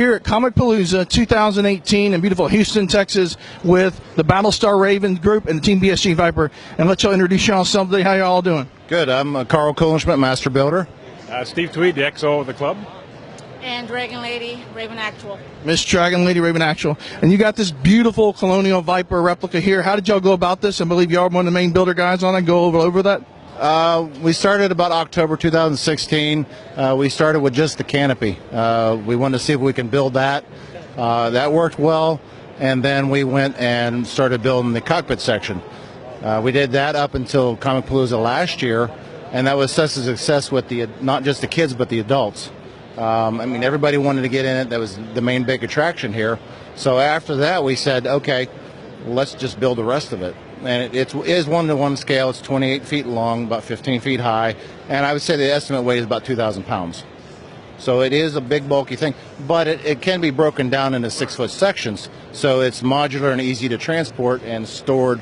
here at Comicpalooza 2018 in beautiful Houston, Texas, with the Battlestar Raven group and the Team BSG Viper. And let y'all introduce y'all someday. How y'all doing? Good. I'm Carl Kohlenschmidt, Master Builder. Steve Tweed, the XO of the club. And Dragon Lady, Raven Actual. Miss Dragon Lady, Raven Actual. And you got this beautiful Colonial Viper replica here. How did y'all go about this? I believe y'all are one of the main builder guys on it. Go over that. We started about October 2016. We started with just the canopy. We wanted to see if we can build that. That worked well, and then we went and started building the cockpit section. We did that up until Comicpalooza last year, and that was such a success with not just the kids but the adults. I mean, everybody wanted to get in it. That was the main big attraction here. So after that, we said, okay, let's just build the rest of it. And it is 1-to-1 scale. It's 28 feet long, about 15 feet high, and I would say the estimate weight is about 2,000 pounds. So it is a big, bulky thing, but it can be broken down into 6-foot sections, so it's modular and easy to transport and stored,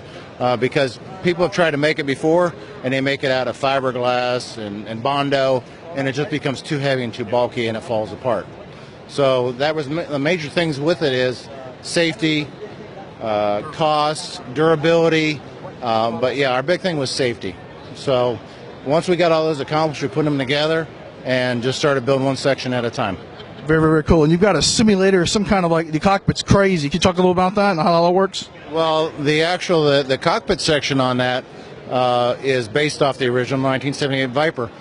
because people have tried to make it before, and they make it out of fiberglass and Bondo, and it just becomes too heavy and too bulky, and it falls apart. So that was the major things with it is safety, cost, durability, but yeah, our big thing was safety. So once we got all those accomplished, we put them together and just started building one section at a time. Very, very cool. And you've got a simulator, some kind of the cockpit's crazy. Can you talk a little about that and how that works? Well, the cockpit section on that is based off the original 1978 Viper.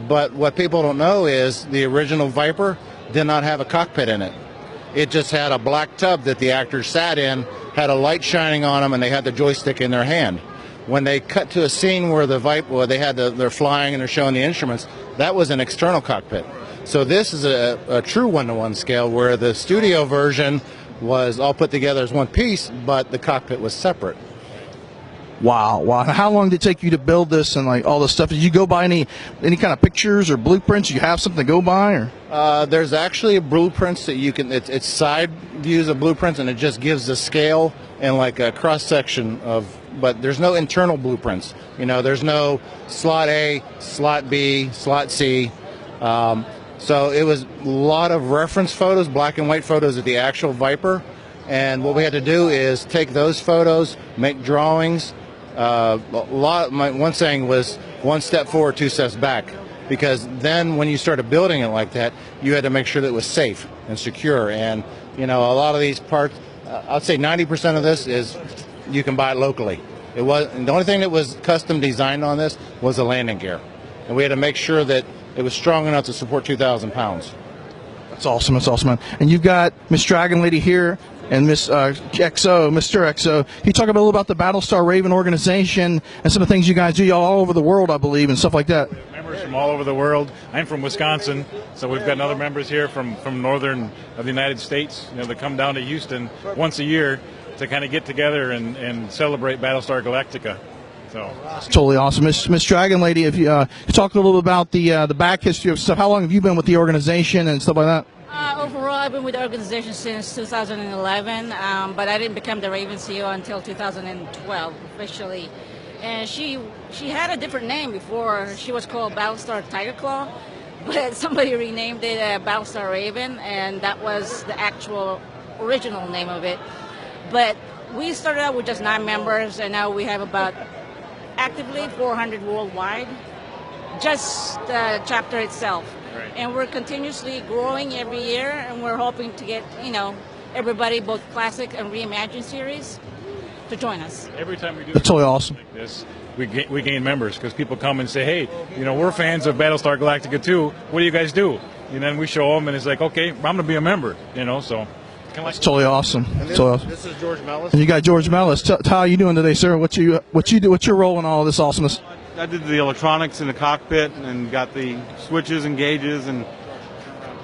But what people don't know is the original Viper did not have a cockpit in it. It just had a black tub that the actors sat in, had a light shining on them, and they had the joystick in their hand. When they cut to a scene where they're flying and they're showing the instruments, that was an external cockpit. So this is a true 1-to-1 scale, where the studio version was all put together as one piece, but the cockpit was separate. Wow. How long did it take you to build this and all this stuff? Did you go by any kind of pictures or blueprints? Do you have something to go by? Or? There's actually blueprints that you can, it's side views of blueprints, and it just gives the scale and a cross section but there's no internal blueprints. There's no slot A, slot B, slot C. So it was a lot of reference photos, black and white photos of the actual Viper. And what we had to do is take those photos, make drawings. One saying was 1 step forward, 2 steps back, because then when you started building it like that, you had to make sure that it was safe and secure. And a lot of these parts, I'd say 90% of this is you can buy it locally. The only thing that was custom designed on this was the landing gear, and we had to make sure that it was strong enough to support 2,000 pounds. That's awesome, man. And you've got Miss Dragon Lady here and Miss XO, Mr. XO. Can you talk a little about the Battlestar Raven organization and some of the things you guys do all over the world, I believe, and stuff like that? Members from all over the world. I'm from Wisconsin, so we've got other members here from northern of the United States. They come down to Houston once a year to kind of get together and celebrate Battlestar Galactica. So that's totally awesome. Miss Dragon Lady, if you talk a little bit about the back history of stuff. How long have you been with the organization and stuff like that? Overall, I've been with the organization since 2011, but I didn't become the Raven CEO until 2012 officially. And she had a different name before. She was called Battlestar Tiger Claw, but somebody renamed it Battlestar Raven, and that was the actual original name of it. But we started out with just 9 members, and now we have about actively 400 worldwide, just the chapter itself. Right. And we're continuously growing every year, and we're hoping to get, everybody, both classic and reimagined series, to join us. Every time we do that's totally awesome. Like this, we gain members, because people come and say, hey, we're fans of Battlestar Galactica too. What do you guys do? And then we show them, and it's like, okay, I'm going to be a member, so. That's totally awesome. This is George Mellis. And you got George Mellis. How are you doing today, sir? What you do? What's your role in all of this awesomeness? I did the electronics in the cockpit and got the switches and gauges and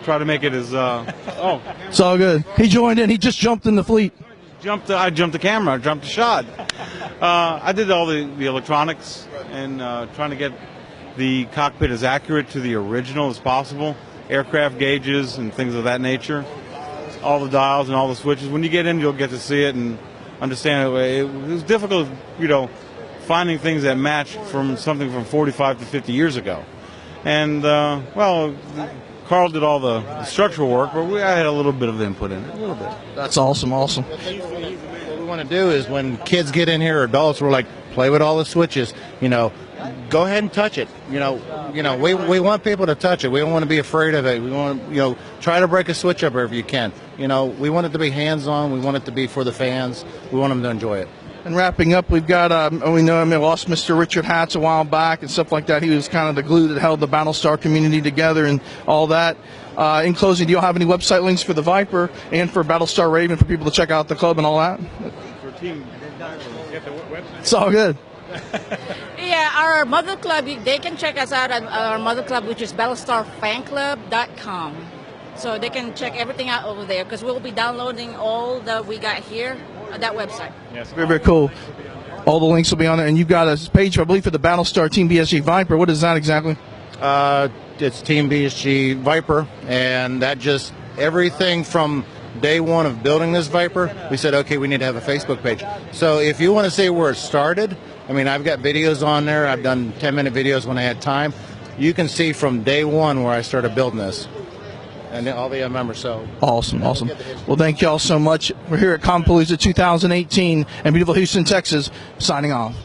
try to make it as It's all good. He joined in. He just jumped in the fleet. I jumped the camera. I jumped the shot. I did all the electronics and trying to get the cockpit as accurate to the original as possible. Aircraft gauges and things of that nature. All the dials and all the switches. When you get in, you'll get to see it and understand it. It was difficult, finding things that match from something from 45 to 50 years ago. And, Carl did all the structural work, but I had a little bit of input in it, a little bit. That's awesome, awesome. What we want to do is when kids get in here, adults, we're like, play with all the switches. You know, go ahead and touch it. You know, we want people to touch it. We don't want to be afraid of it. We want to, try to break a switch up if you can. You know, we want it to be hands-on. We want it to be for the fans. We want them to enjoy it. And wrapping up, we've got, we know we lost Mr. Richard Hatch a while back and stuff like that. He was kind of the glue that held the Battlestar community together and all that. In closing, do you have any website links for the Viper and for Battlestar Raven for people to check out the club and all that? For team, get the website. It's all good. Yeah, our mother club, they can check us out at our mother club, which is battlestarfanclub.com. So they can check everything out over there because we'll be downloading all that we got here at that website. Yes. Very, very cool. All the links will be on there. And you've got a page, I believe, for the Battlestar Team BSG Viper. What is that exactly? It's Team BSG Viper, and that just everything from day one of building this Viper, we said, okay, we need to have a Facebook page. So if you want to see where it started, I mean, I've got videos on there. I've done 10-minute videos when I had time. You can see from day one where I started building this. And all the members, so. Awesome, awesome. Well, thank you all so much. We're here at Comicpalooza 2018 in beautiful Houston, Texas, signing off.